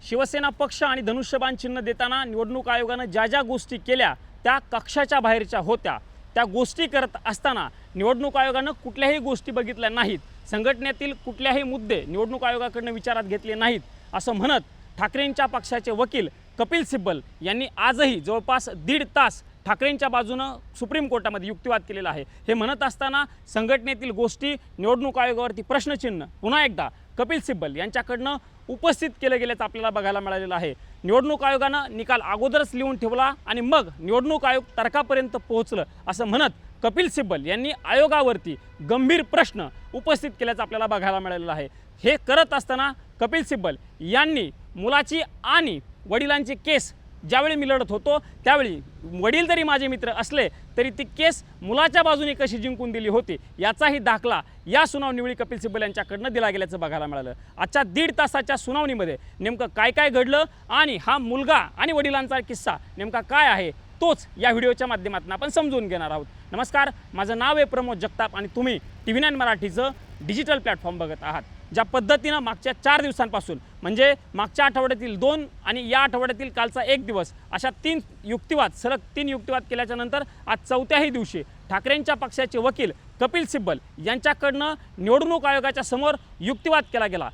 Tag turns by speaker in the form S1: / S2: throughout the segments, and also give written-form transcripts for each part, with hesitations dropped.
S1: शिवसेना पक्ष आणि धनुष्यबाण चिन्ह देताना निवडणूक आयोगानं ज्या ज्या गोष्टी केल्या त्या कक्षाच्या बाहेरच्या होत्या। त्या गोष्टी करत असताना निवडणूक आयोगानं कुठल्याही गोष्टी बघितल्या नाहीत, संघटनेतील कुठल्याही मुद्दे निवडणूक आयोगाकडून विचारात घेतले नाहीत असं म्हणत ठाकरेंच्या पक्षाचे वकील कपिल सिब्बल यांनी आजही जवळपास 1.5 तास ठाकरेंच्या बाजूनं सुप्रीम कोर्टामध्ये युक्तिवाद केलेला आहे। हे म्हणत असताना संघटनेतील गोष्टी, निवडणूक आयोगावरती प्रश्नचिन्ह पुन्हा एकदा कपिल सिब्बल यांच्याकडनं उपस्थित केलं गेल्याचं आपल्याला बघायला मिळालेलं आहे। निवडणूक आयोगानं निकाल अगोदरच लिहून ठेवला आणि मग निवडणूक आयोग तर्कापर्यंत पोहोचलं असं म्हणत कपिल सिब्बल यांनी आयोगावरती गंभीर प्रश्न उपस्थित केल्याचं आपल्याला बघायला मिळालेलं आहे। हे करत असताना कपिल सिब्बल यांनी मुलाची आणि वडिलांची केस ज्यावेळी मी लढत होतो त्यावेळी वडील जरी माझे मित्र असले तरी ती केस मुलाच्या बाजूने कशी जिंकून दिली होती याचाही दाखला या सुनावणीवेळी कपिल सिब्बल यांच्याकडनं दिला गेल्याचं बघायला मिळालं। आजच्या 1.5 तासाच्या सुनावणीमध्ये नेमकं काय काय घडलं आणि हा मुलगा आणि वडिलांचा किस्सा नेमका काय आहे तोच या व्हिडिओच्या माध्यमातून आपण समजून घेणार आहोत। नमस्कार, माझं नाव आहे प्रमोद जगताप आणि तुम्ही TV9 मराठीचं डिजिटल प्लॅटफॉर्म बघत आहात। ज्या पद्धतीनं मागच्या 4 दिवसांपासून म्हणजे मागच्या आठवड्यातील 2 आणि या आठवड्यातील कालचा 1 दिवस अशा 3 युक्तिवाद सलग 3 युक्तिवाद केल्याच्या नंतर आज 4थ्याही दिवशी ठाकरेंच्या पक्षाचे वकील कपिल सिब्बल यांच्याकडनं निवडणूक आयोगाच्या समोर युक्तिवाद केला गेला।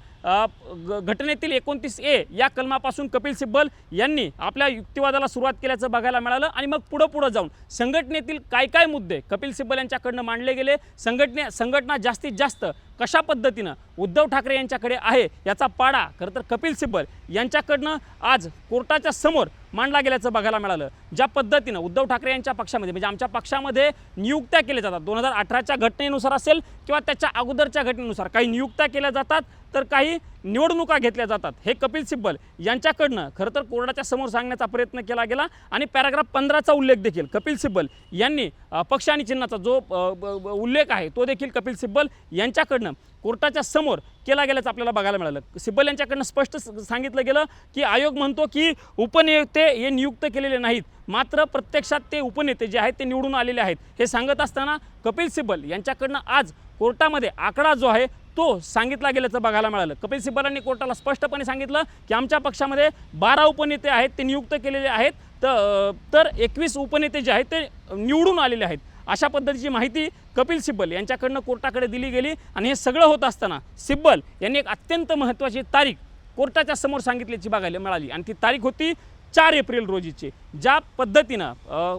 S1: घटनेतील 29A या कलमापासून कपिल सिब्बल यांनी आपल्या युक्तिवादाला सुरुवात केल्याचं बघायला मिळालं आणि मग पुढं जाऊन संघटनेतील काय मुद्दे कपिल सिब्बल यांच्याकडनं मांडले गेले, संघटना जास्तीत जास्त कशा पद्धतीनं उद्धव ठाकरे यांच्याकडे आहे याचा पाडा खरं तर कपिल सिब्बल यांच्याकडनं आज कोर्टाच्या समोर मांडला गेल्याचं बघायला मिळालं। ज्या पद्धतीनं उद्धव ठाकरे यांच्या पक्षामध्ये म्हणजे आमच्या पक्षामध्ये नियुक्त्या केल्या जातात 2018च्या घटनेनुसार असेल किंवा त्याच्या अगोदरच्या घटनेनुसार काही नियुक्त्या केल्या जातात तर काही निवडणुका घेतल्या जातात। हे कपिल सिब्बल यांच्याकडनं खरं तर कोर्टाच्या समोर सांगण्याचा प्रयत्न केला गेला आणि पॅराग्राफ 15चा उल्लेख देखील कपिल सिब्बल यांनी पक्ष आणि चिन्हाचा जो उल्लेख आहे तो देखील कपिल सिब्बल यांच्याकडनं कोर्टाच्या समोर केला गेल्याचं आपल्याला बघायला मिळालं। सिब्बल यांच्याकडनं स्पष्ट सांगितलं गेलं की आयोग म्हणतो की उपनेते हे नियुक्त केलेले नाहीत, मात्र प्रत्यक्षात ते उपनेते जे आहेत ते निवडून आलेले आहेत। हे सांगत असताना कपिल सिब्बल यांच्याकडनं आज कोर्टामध्ये आकडा जो आहे तो सांगितला गेल्याचं बघायला मिळालं। कपिल सिब्बलांनी कोर्टाला स्पष्टपणे सांगितलं की आमच्या पक्षामध्ये 12 उपनेते आहेत ते नियुक्त केलेले आहेत, तर 21 उपनेते जे आहेत ते निवडून आलेले आहेत। अशा पद्धतीची माहिती कपिल सिब्बल यांच्याकडनं कोर्टाकडे दिली गेली आणि हे सगळं होत असताना सिब्बल यांनी एक अत्यंत महत्त्वाची तारीख कोर्टाच्या समोर सांगितल्याची बघायला मिळाली आणि ती तारीख होती 4 एप्रिल रोजीची। ज्या पद्धतीनं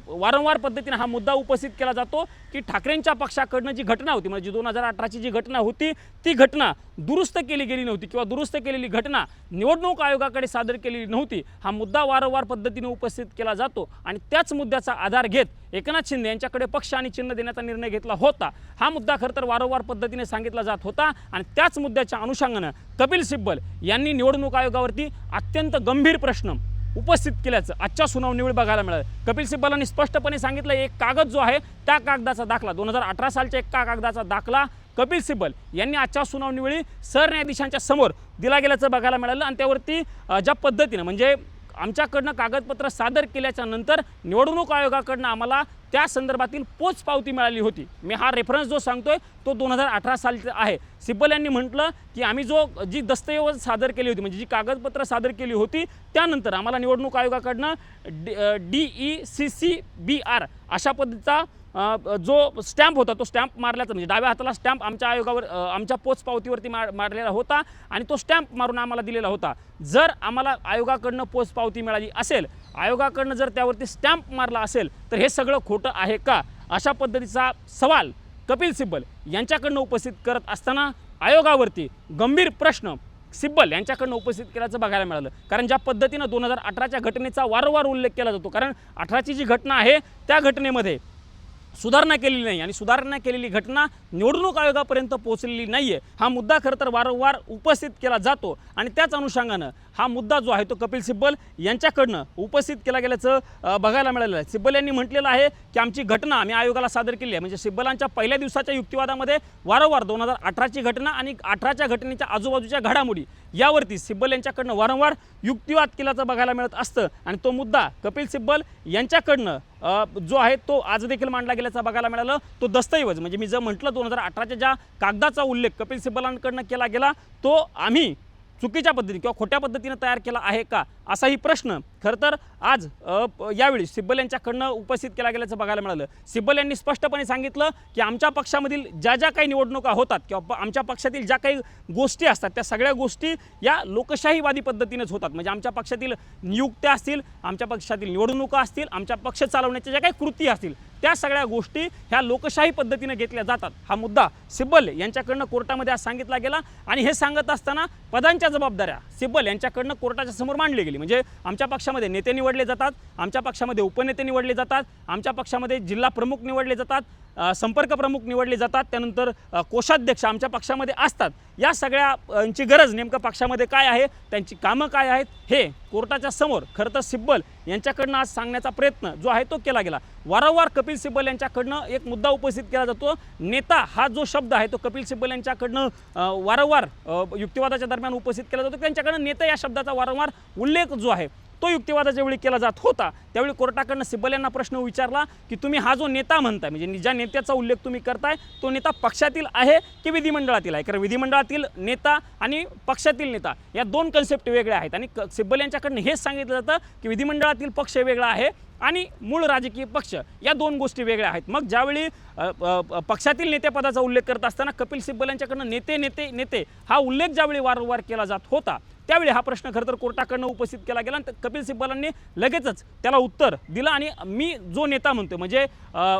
S1: वारंवार पद्धतीनं हा मुद्दा उपस्थित केला जातो की ठाकरेंच्या पक्षाकडनं जी घटना होती म्हणजे 2018ची जी घटना होती ती घटना दुरुस्त केली गेली नव्हती किंवा दुरुस्त केलेली घटना निवडणूक आयोगाकडे सादर केलेली नव्हती, हा मुद्दा वारंवार पद्धतीने उपस्थित केला जातो आणि त्याच मुद्द्याचा आधार घेत एकनाथ शिंदे यांच्याकडे पक्ष आणि चिन्ह देण्याचा निर्णय घेतला होता। हा मुद्दा खरं तर वारंवार पद्धतीने सांगितला जात होता आणि त्याच मुद्द्याच्या अनुषंगानं कपिल सिब्बल यांनी निवडणूक आयोगावरती अत्यंत गंभीर प्रश्न उपस्थित केल्याचं आजच्या सुनावणीवेळी बघायला मिळालं। कपिल सिब्बलांनी स्पष्टपणे सांगितलं एक कागद जो आहे त्या कागदाचा दाखला 2018 सालच्या एका कागदाचा दाखला कपिल सिब्बल यांनी आजच्या सुनावणीवेळी सरन्यायाधीशांच्या समोर दिला गेल्याचं बघायला मिळालं आणि त्यावरती ज्या पद्धतीनं म्हणजे आमच्याकडनं कागदपत्र सादर केल्याच्या नंतर निवडणूक आयोगाकडनं आम्हाला त्या संदर्भातील पोचपावती मिळाली होती। मी हा रेफरन्स जो सांगतोय तो 2018 सालचा आहे। सिब्बल यांनी म्हटलं की आम्ही जी दस्तऐवज सादर केली होती म्हणजे जी कागदपत्र सादर केली होती त्यानंतर आम्हाला निवडणूक आयोगाकडनं DECCBR अशा पद्धतीचा जो स्टॅम्प होता तो स्टॅम्प मारल्याचा म्हणजे डाव्या हाताला स्टॅम्प आमच्या आयोगावर आमच्या पोचपावतीवरती मारलेला होता आणि तो स्टॅम्प मारून आम्हाला दिलेला होता। जर आम्हाला आयोगाकडनं पोचपावती मिळाली असेल, आयोगाकडनं जर त्यावरती स्टॅम्प मारला असेल तर हे सगळं खोटं आहे का, अशा पद्धतीचा सवाल कपिल सिब्बल यांच्याकडनं उपस्थित करत असताना आयोगावरती गंभीर प्रश्न सिब्बल यांच्याकडनं उपस्थित केल्याचं बघायला मिळालं। कारण ज्या पद्धतीनं 2018च्या घटनेचा वारंवार उल्लेख केला जातो, कारण 18ची जी घटना आहे त्या घटनेमध्ये सुधारणा केलेली नाही आणि सुधारणा केलेली घटना निवडणूक आयोगापर्यंत पोहोचलेली नाही आहे, हा मुद्दा खरं तर वारंवार उपस्थित केला जातो आणि त्याच अनुषंगानं हा मुद्दा जो आहे तो कपिल सिब्बल यांच्याकडनं उपस्थित केला गेल्याचं बघायला मिळालं आहे। सिब्बल यांनी म्हटलेलं आहे की आमची घटना आम्ही आयोगाला सादर केली आहे। म्हणजे सिब्बलांच्या पहिल्या दिवसाच्या युक्तिवादामध्ये वारंवार 2018ची घटना आणि 18च्या घटनेच्या आजूबाजूच्या घडामोडी यावरती सिब्बल यांच्याकडनं वारंवार युक्तिवाद केल्याचं बघायला मिळत असतं आणि तो मुद्दा कपिल सिब्बल यांच्याकडनं जो आहे तो आज देखील मांडला गेल्याचा बघायला मिळालं। तो दस्तऐवज म्हणजे मी जर म्हटलं 2018च्या ज्या कागदाचा उल्लेख कपिल सिब्बलांकडनं केला गेला तो आम्ही चुकीच्या पद्धतीने किंवा खोट्या पद्धतीने तयार केला आहे का, असाही प्रश्न खरं तर आज यावेळी सिब्बल यांच्याकडनं उपस्थित केला गेल्याचं बघायला मिळालं. सिब्बल यांनी स्पष्टपणे सांगितलं की आमच्या पक्षामधील ज्या ज्या काही निवडणुका होतात किंवा आमच्या पक्षातील ज्या काही गोष्टी असतात त्या सगळ्या गोष्टी या लोकशाहीवादी पद्धतीनेच होतात. म्हणजे आमच्या पक्षातील नियुक्त्या असतील, आमच्या पक्षातील निवडणुका असतील, आमच्या पक्ष चालवण्याच्या ज्या काही कृती असतील त्या सगळ्या गोष्टी ह्या लोकशाही पद्धतीने घेतल्या जातात. हा मुद्दा सिब्बल यांच्याकडनं कोर्टामध्ये आज सांगितला गेला आणि हे सांगत असताना पदांच्या जबाबदाऱ्या सिब्बल यांच्याकडनं कोर्टाच्या समोर मांडली गेली. म्हणजे आमच्या पक्षामध्ये नेते निवडले जातात, आमच्या पक्षामध्ये उपनेते निवडले जातात, आमच्या पक्षामध्ये जिल्हा प्रमुख निवडले जातात, संपर्क प्रमुख निवडले जातात, त्यानंतर कोषाध्यक्ष आमच्या पक्षामध्ये असतात. या सगळ्यांची गरज नेमकं पक्षामध्ये काय आहे, त्यांची कामं काय आहेत, हे कोर्टाच्या समोर खरं तर सिब्बल यांच्याकडनं आज सांगण्याचा प्रयत्न जो आहे तो केला गेला. वारंवार कपिल सिब्बल यांच्याकडनं एक मुद्दा उपस्थित केला जातो. नेता हा जो शब्द आहे तो कपिल सिब्बल यांच्याकडनं वारंवार युक्तिवादाच्या दरम्यान उपस्थित केला जातो. त्यांच्याकडनं नेता या शब्दाचा वारंवार उल्लेख जो आहे तो युक्तिवादाच्या वेळी केला जात होता. त्यावेळी कोर्टाकडनं सिब्बल यांना प्रश्न विचारला की तुम्ही हा जो नेता म्हणताय, म्हणजे ज्या नेत्याचा उल्लेख तुम्ही करताय तो नेता पक्षातील आहे की विधिमंडळातील आहे. कारण विधिमंडळातील नेता आणि पक्षातील नेता या दोन कन्सेप्ट वेगळ्या आहेत. आणि सिब्बल यांच्याकडनं हेच सांगितलं जातं की विधिमंडळातील पक्ष वेगळा आहे आणि मूळ राजकीय पक्ष या दोन गोष्टी वेगळ्या आहेत. मग ज्यावेळी पक्षातील नेतेपदाचा उल्लेख करत असताना कपिल सिब्बल यांच्याकडनं नेते नेते नेते हा उल्लेख ज्यावेळी वारंवार केला जात होता त्यावेळी हा प्रश्न खरं तर कोर्टाकडनं उपस्थित केला गेला आणि कपिल सिब्बलांनी लगेचच त्याला उत्तर दिलं. आणि मी जो नेता म्हणतो म्हणजे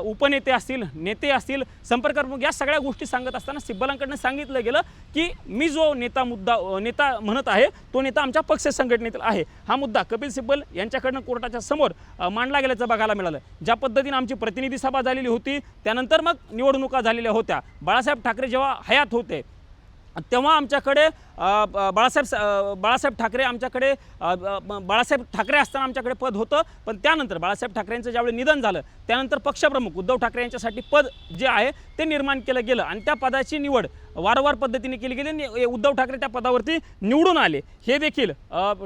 S1: उपनेते असतील, नेते असतील, संपर्क प्रमुख या सगळ्या गोष्टी सांगत असताना सिब्बलांकडनं सांगितलं गेलं की मी जो नेता म्हणत आहे तो नेता आमच्या पक्ष संघटनेतील आहे. हा मुद्दा कपिल सिब्बल यांच्याकडनं कोर्टाच्या समोर मांडला गेल्याचं बघायला मिळालं. ज्या पद्धतीने आमची प्रतिनिधी सभा झालेली होती त्यानंतर मग निवडणुका झालेल्या होत्या. बाळासाहेब ठाकरे जेव्हा हयात होते तेव्हा आमच्याकडे बाळासाहेब ठाकरे असताना आमच्याकडे पद होतं. पण त्यानंतर बाळासाहेब ठाकरेंचं ज्यावेळी निधन झालं त्यानंतर पक्षप्रमुख उद्धव ठाकरे यांच्यासाठी पद जे आहे ते निर्माण केलं गेलं आणि त्या पदाची निवड वारंवार पद्धतीने केली गेली. उद्धव ठाकरे त्या पदावरती निवडून आले हे देखील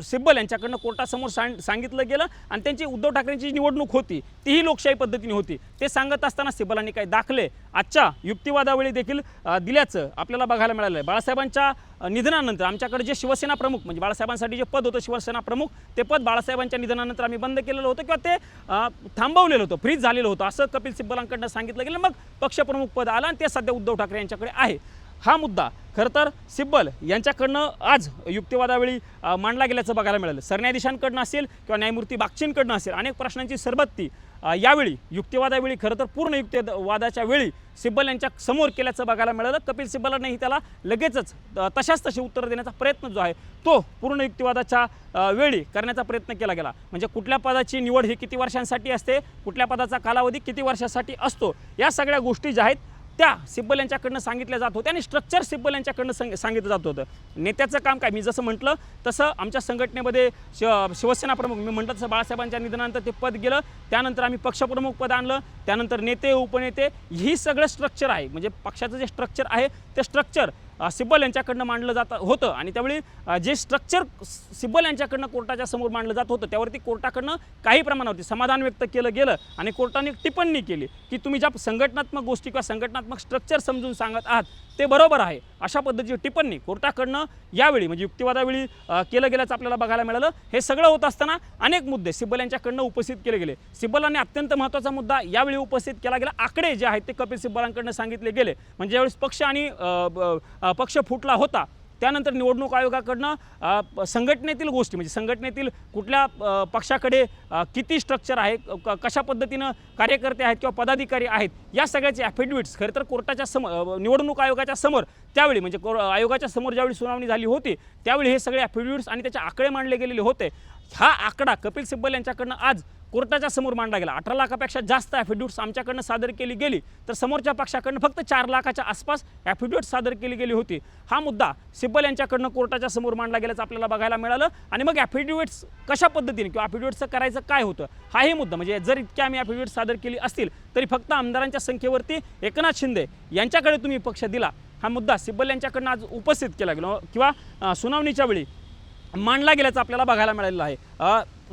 S1: सिब्बल यांच्याकडनं कोर्टासमोर सांगितलं गेलं. आणि त्यांची उद्धव ठाकरेंची निवडणूक होती तीही लोकशाही पद्धतीने होती. ते सांगत असताना सिब्बलांनी काही दाखले आजच्या युक्तिवादावेळी देखील दिल्याचं आपल्याला बघायला मिळालं आहे. बाळासाहेबांच्या निधनानंतर आमच्याकडे जे शिवसेना प्रमुख म्हणजे बाळासाहेबांसाठी जे पद होतं शिवसेना प्रमुख ते पद बाळासाहेबांच्या निधनानंतर आम्ही बंद केलेलं होतं किंवा ते थांबवलेलं होतं, फ्रीज झालेलं होतं असं कपिल सिब्बलांकडनं सांगितलं गेलं. मग पक्षप्रमुख पद आलं आणि ते सध्या उद्धव ठाकरे यांच्याकडे आहे. हा मुद्दा खरं तर सिब्बल यांच्याकडनं आज युक्तिवादावेळी मांडला गेल्याचं बघायला मिळालं. सरन्यायाधीशांकडनं असेल किंवा न्यायमूर्ती बागचींकडनं असेल अनेक प्रश्नांची सरबत्ती यावेळी युक्तिवादावेळी खरं तर पूर्ण युक्तिवादाच्या वेळी सिब्बल यांच्या समोर केल्याचं बघायला मिळालं. कपिल सिब्बलांनीही त्याला लगेचच तशी उत्तर देण्याचा प्रयत्न जो आहे तो पूर्ण युक्तिवादाच्या वेळी करण्याचा प्रयत्न केला गेला. म्हणजे कुठल्या पदाची निवड ही किती वर्षांसाठी असते, कुठल्या पदाचा कालावधी किती वर्षासाठी असतो, या सगळ्या गोष्टी ज्या आहेत त्या सिब्बल यांच्याकडनं सांगितल्या जात होत्या आणि स्ट्रक्चर सिब्बल यांच्याकडनं सांगितलं जात होतं. नेत्याचं काम काय, मी जसं म्हटलं तसं आमच्या संघटनेमध्ये शिवसेना प्रमुख मी म्हटलं तसं बाळासाहेबांच्या निधनानंतर ते पद गेलं, त्यानंतर आम्ही पक्षप्रमुख पद आणलं, त्यानंतर नेते उपनेते ही सगळं स्ट्रक्चर आहे. म्हणजे पक्षाचं जे स्ट्रक्चर आहे ते स्ट्रक्चर सिब्बल यांच्याकडनं मांडलं जात होतं. आणि त्यावेळी जे स्ट्रक्चर सिब्बल यांच्याकडनं कोर्टाच्या समोर मांडलं जात होतं त्यावरती कोर्टाकडनं काही प्रमाणावरती समाधान व्यक्त केलं गेलं आणि कोर्टाने एक टिप्पणी केली की तुम्ही ज्या संघटनात्मक गोष्टी किंवा संघटनात्मक स्ट्रक्चर समजून सांगत आहात ते बरोबर आहे. अशा पद्धतीची टिप्पणी कोर्टाकडनं यावेळी म्हणजे युक्तिवादावेळी केलं गेल्याचं आपल्याला बघायला मिळालं. हे सगळं होत असताना अनेक मुद्दे सिब्बल यांच्याकडनं उपस्थित केले गेले. सिब्बलांनी अत्यंत महत्त्वाचा मुद्दा यावेळी उपस्थित केला गेला. आकडे जे आहेत ते कपिल सिब्बलांकडनं सांगितले गेले. म्हणजे ज्यावेळेस पक्ष आणि पक्ष फुटला होता त्यानंतर निवडणूक आयोगाकडनं संघटनेतील गोष्टी म्हणजे संघटनेतील कुठल्या पक्षाकडे किती स्ट्रक्चर आहे, कशा पद्धतीनं कार्यकर्ते आहेत किंवा पदाधिकारी आहेत या सगळ्याचे ॲफिडेविट्स खरं तर कोर्टाच्या समोर निवडणूक आयोगाच्या समोर त्यावेळी म्हणजे आयोगाच्या समोर ज्यावेळी सुनावणी झाली होती त्यावेळी हे सगळे ॲफिडेविट्स आणि त्याचे आकडे मांडले गेलेले होते. हा आकडा कपिल सिब्बल यांच्याकडनं आज कोर्टाच्या समोर मांडला गेला. 18 लाखापेक्षा जास्त ॲफिडेविट्स आमच्याकडनं सादर केली गेली तर समोरच्या पक्षाकडनं फक्त 4 लाखाच्या आसपास ॲफिडेविट्स सादर केली गेली होती. हा मुद्दा सिब्बल यांच्याकडनं कोर्टाच्या समोर मांडला गेल्याचं आपल्याला बघायला मिळालं. आणि मग ॲफिडेविट्स कशा पद्धतीने किंवा ॲफिडेविट्सचं करायचं काय होतं हाही मुद्दा म्हणजे जर इतक्या आम्ही ॲफिडेविट्स सादर केली असतील तरी फक्त आमदारांच्या संख्येवरती एकनाथ शिंदे यांच्याकडे तुम्ही पक्ष दिला. हा मुद्दा सिब्बल यांच्याकडनं आज उपस्थित केला गेला किंवा सुनावणीच्या वेळी मांडला गेल्याचं आपल्याला बघायला मिळालेलं आहे.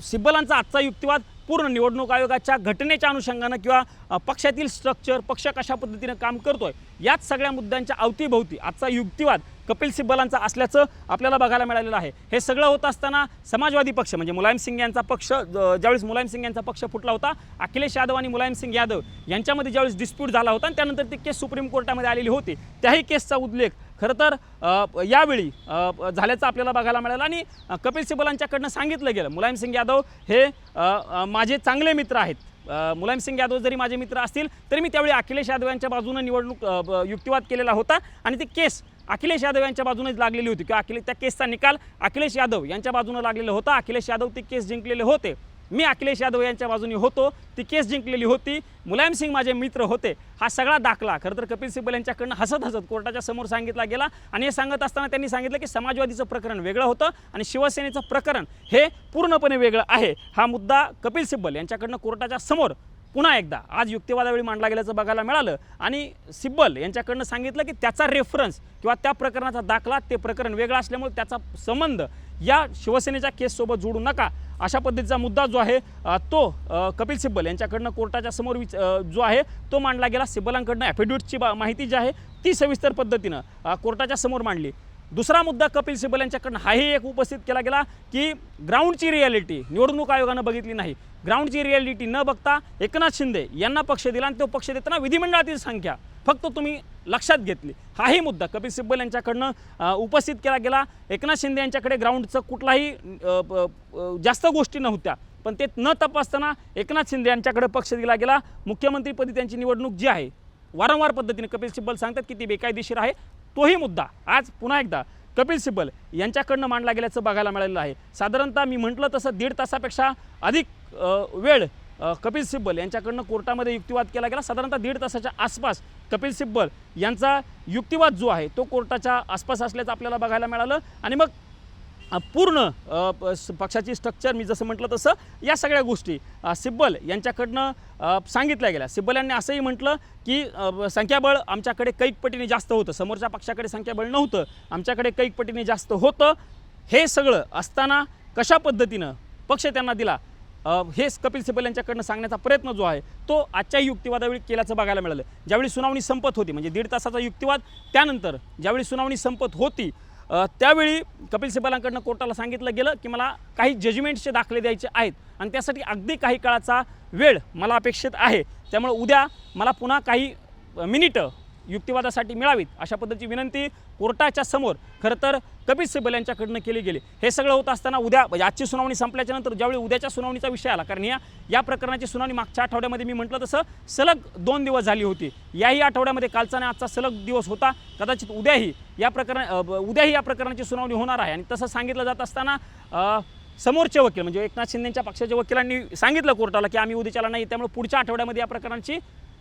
S1: सिब्बलांचा आजचा युक्तिवाद पूर्ण निवडणूक आयोगाच्या घटनेच्या अनुषंगानं किंवा पक्षातील स्ट्रक्चर पक्ष कशा पद्धतीनं काम करतोय याच सगळ्या मुद्द्यांच्या अवतीभोवती आजचा युक्तिवाद कपिल सिब्बलांचा असल्याचं आपल्याला बघायला मिळालेलं आहे। हे सगळं होत असताना समाजवादी पक्ष म्हणजे मुलायम सिंग यांचा पक्ष ज्यावेळेस मुलायम सिंग यांचा पक्ष फुटला होता, अखिलेश यादव आणि मुलायम सिंग यादव यांच्यामध्ये ज्यावेळेस डिस्प्यूट झाला होता आणि त्यानंतर ती केस सुप्रीम कोर्टामध्ये आलेली होती, त्याही केसचा उल्लेख खरं तर यावेळी झाल्याचं आपल्याला बघायला मिळालं आणि कपिल सिब्बलांच्याकडनं सांगितलं गेलं मुलायम सिंग यादव हे माझे चांगले मित्र आहेत। मुलायम सिंग यादव जरी माझे मित्र असतील तरी मी त्यावेळी अखिलेश यादव यांच्या बाजूने निवडणूक युक्तिवाद केलेला होता आणि ती केस अखिलेश यादव यांच्या बाजूनेच लागलेली होती किंवा त्या केसचा निकाल अखिलेश यादव यांच्या बाजूने लागलेला होता। अखिलेश यादव ती केस जिंकलेले होते, मी अखिलेश यादव यांच्या बाजूने होतो, ती केस जिंकलेली होती, मुलायम सिंग माझे मित्र होते। हा सगळा दाखला खरं तर कपिल सिब्बल यांच्याकडनं हसत हसत कोर्टाच्या समोर सांगितला गेला आणि हे सांगत असताना त्यांनी सांगितलं की समाजवादीचं प्रकरण वेगळं होतं आणि शिवसेनेचं प्रकरण हे पूर्णपणे वेगळं आहे। हा मुद्दा कपिल सिब्बल यांच्याकडनं कोर्टाच्या समोर पुन्हा एकदा आज युक्तिवादावेळी मांडला गेल्याचं बघायला मिळालं आणि सिब्बल यांच्याकडनं सांगितलं की त्याचा रेफरन्स किंवा त्या प्रकरणाचा दाखला ते प्रकरण वेगळं असल्यामुळे त्याचा संबंध या शिवसेनेच्या केससोबत जोडू नका, अशा पद्धतीचा मुद्दा जो आहे तो कपिल सिब्बल यांच्याकडनं कोर्टाच्या समोर जो आहे तो मांडला गेला। सिब्बलांकडनं ॲफिडेविटची माहिती जी आहे ती सविस्तर पद्धतीनं कोर्टाच्या समोर मांडली। दुसरा मुद्दा कपिल सिब्बल यांच्याकडनं हाही एक उपस्थित केला गेला की ग्राउंडची रिॲलिटी निवडणूक आयोगानं बघितली नाही, ग्राउंडची रिॲलिटी न बघता एकनाथ शिंदे यांना पक्ष दिला आणि तो पक्ष देताना विधिमंडळातील संख्या फक्त तुम्ही लक्षात घेतली, हाही मुद्दा कपिल सिब्बल यांच्याकडनं उपस्थित केला गेला। एकनाथ शिंदे यांच्याकडे ग्राउंडचं कुठलाही जास्त गोष्टी नव्हत्या, पण ते न तपासताना एकनाथ शिंदे यांच्याकडे पक्ष दिला गेला। मुख्यमंत्रीपदी त्यांची निवडणूक जी आहे वारंवार पद्धतीने कपिल सिब्बल सांगतात की ती बेकायदेशीर आहे, तोही मुद्दा आज पुन्हा एकदा कपिल सिब्बल यांच्याकडनं मांडला गेल्याचं बघायला मिळालेलं आहे। साधारणतः मी म्हटलं तसं 1.5 तासापेक्षा अधिक वेळ कपिल सिब्बल यांच्याकडनं कोर्टामध्ये युक्तिवाद केला गेला। साधारणतः 1.5 तासाच्या आसपास कपिल सिब्बल यांचा युक्तिवाद जो आहे तो कोर्टाच्या आसपास असल्याचं आपल्याला बघायला मिळालं आणि मग पूर्ण पक्षाची स्ट्रक्चर मी जसं म्हटलं तसं या सगळ्या गोष्टी सिब्बल यांच्याकडनं सांगितल्या गेल्या। सिब्बल यांनी असंही म्हटलं की संख्याबळ आमच्याकडे कैक पटीने जास्त होतं, समोरच्या पक्षाकडे संख्याबळ नव्हतं, आमच्याकडे कैक पटीने जास्त होतं। हे सगळं असताना कशा पद्धतीनं पक्ष त्यांना दिला हेच कपिल सिब्बल यांच्याकडनं सांगण्याचा प्रयत्न जो आहे तो आजच्या युक्तिवादावेळी केल्याचं बघायला मिळालं। ज्यावेळी सुनावणी संपत होती म्हणजे 1.5 तासाचा युक्तिवाद त्यानंतर ज्यावेळी सुनावणी संपत होती त्यावेळी कपिल सिब्बलांकडनं कोर्टाला सांगितलं गेलं की मला काही जजमेंट्सचे दाखले द्यायचे आहेत आणि त्यासाठी अगदी काही काळाचा वेळ मला अपेक्षित आहे, त्यामुळे उद्या मला पुन्हा काही मिनिटं युक्तिवादासाठी मिळावीत अशा पद्धतीची विनंती कोर्टाच्या समोर खरं तर कपिल सिब्बल यांच्याकडनं केली गेली। हे सगळं होत असताना उद्या म्हणजे आजची सुनावणी संपल्याच्या नंतर ज्यावेळी उद्याच्या सुनावणीचा विषय आला, कारण या प्रकरणाची सुनावणी मागच्या आठवड्यामध्ये मी म्हटलं तसं सलग 2 दिवस झाली होती, याही आठवड्यामध्ये कालचा आणि आजचा सलग दिवस होता, कदाचित उद्याही या प्रकरणाची सुनावणी होणार आहे। आणि तसं सांगितलं जात असताना समोरचे वकील म्हणजे एकनाथ शिंदेच्या पक्षाच्या वकिलांनी सांगितलं कोर्टाला की आम्ही उद्याच्याला नाही, त्यामुळे पुढच्या आठवड्यामध्ये या प्रकरणाची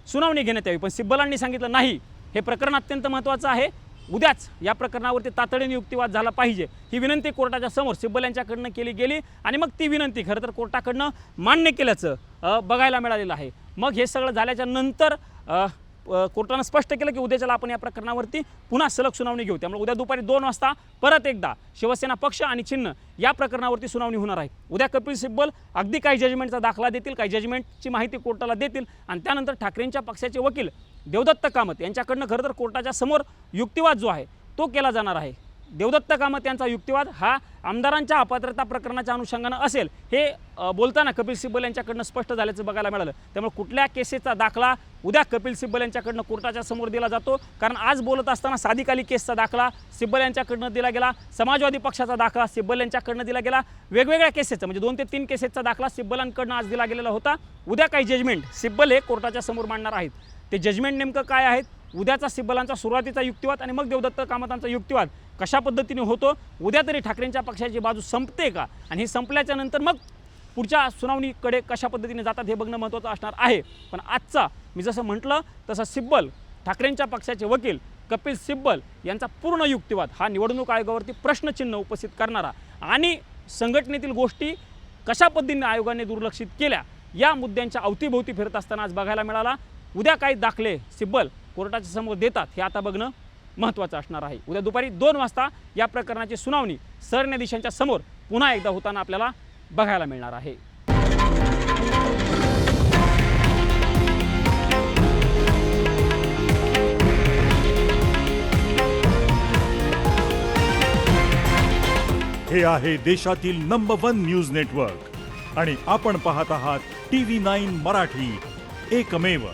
S1: सुनावणी घेण्यात यावी, पण सिब्बलांनी सांगितलं नाही, हे प्रकरण अत्यंत महत्त्वाचं आहे, उद्याच या प्रकरणावरती तातडीने युक्तिवाद झाला पाहिजे ही विनंती कोर्टाच्या समोर सिब्बल यांच्याकडनं केली गेली आणि मग ती विनंती खरं तर कोर्टाकडनं मान्य केल्याचं बघायला मिळालेलं आहे। मग हे सगळं झाल्याच्या नंतर कोर्टानं स्पष्ट केलं की उद्याच्याला आपण या प्रकरणावरती पुन्हा सलग सुनावणी घेऊ, त्यामुळे उद्या दुपारी 2 वाजता परत एकदा शिवसेना पक्ष आणि चिन्ह या प्रकरणावरती सुनावणी होणार आहे। उद्या कपिल सिब्बल अगदी काही जजमेंटचा दाखला देतील, काही जजमेंटची माहिती कोर्टाला देतील आणि त्यानंतर ठाकरेंच्या पक्षाचे वकील देवदत्त कामत यांच्याकडनं खरं तर कोर्टाच्या समोर युक्तिवाद जो आहे तो केला जाणार आहे। देवदत्त कामत यांचा युक्तिवाद हा आमदारांच्या अपात्रता प्रकरणाच्या अनुषंगानं असेल हे बोलताना कपिल सिब्बल यांच्याकडनं स्पष्ट झाल्याचं बघायला मिळालं। त्यामुळे कुठल्या केसेसचा दाखला उद्या कपिल सिब्बल यांच्याकडनं कोर्टाच्या समोर दिला जातो, कारण आज बोलत असताना सादिक केसचा दाखला सिब्बल यांच्याकडनं दिला गेला, समाजवादी पक्षाचा दाखला सिब्बल यांच्याकडनं दिला गेला, वेगवेगळ्या केसेसचा म्हणजे 2 ते 3 केसेसचा दाखला सिब्बलांकडनं आज दिला गेलेला होता। उद्या काही जजमेंट सिब्बल हे कोर्टाच्या समोर मांडणार आहेत, ते जजमेंट नेमकं काय आहेत, उद्याचा सिब्बलांचा सुरुवातीचा युक्तिवाद आणि मग देवदत्त कामतांचा युक्तिवाद कशा पद्धतीने होतो, उद्या तरी ठाकरेंच्या पक्षाची बाजू संपते का आणि ही संपल्याच्या नंतर मग पुढच्या सुनावणीकडे कशा पद्धतीने जातात हे बघणं महत्त्वाचं असणार आहे। पण आजचा मी जसं म्हटलं तसं सिब्बल ठाकरेंच्या पक्षाचे वकील कपिल सिब्बल यांचा पूर्ण युक्तिवाद हा निवडणूक आयोगावरती प्रश्नचिन्ह उपस्थित करणारा आणि संघटनेतील गोष्टी कशा पद्धतीने आयोगाने दुर्लक्षित केल्या या मुद्द्यांच्या अवतीभोवती फिरत असताना आज बघायला मिळाला। उद्या काही दाखले सिब्बल कोर्टाच्या समोर देतात हे आता बघणं महत्त्वाचं असणार आहे। उद्या दुपारी 2 वाजता या प्रकरणाची सुनावणी सरन्यायाधीशांच्या समोर पुन्हा एकदा होताना आपल्याला बघायला मिळणार आहे।
S2: हे आहे देशातील नंबर 1 न्यूज नेटवर्क आणि आपण पाहत आहात TV9 मराठी, एकमेव.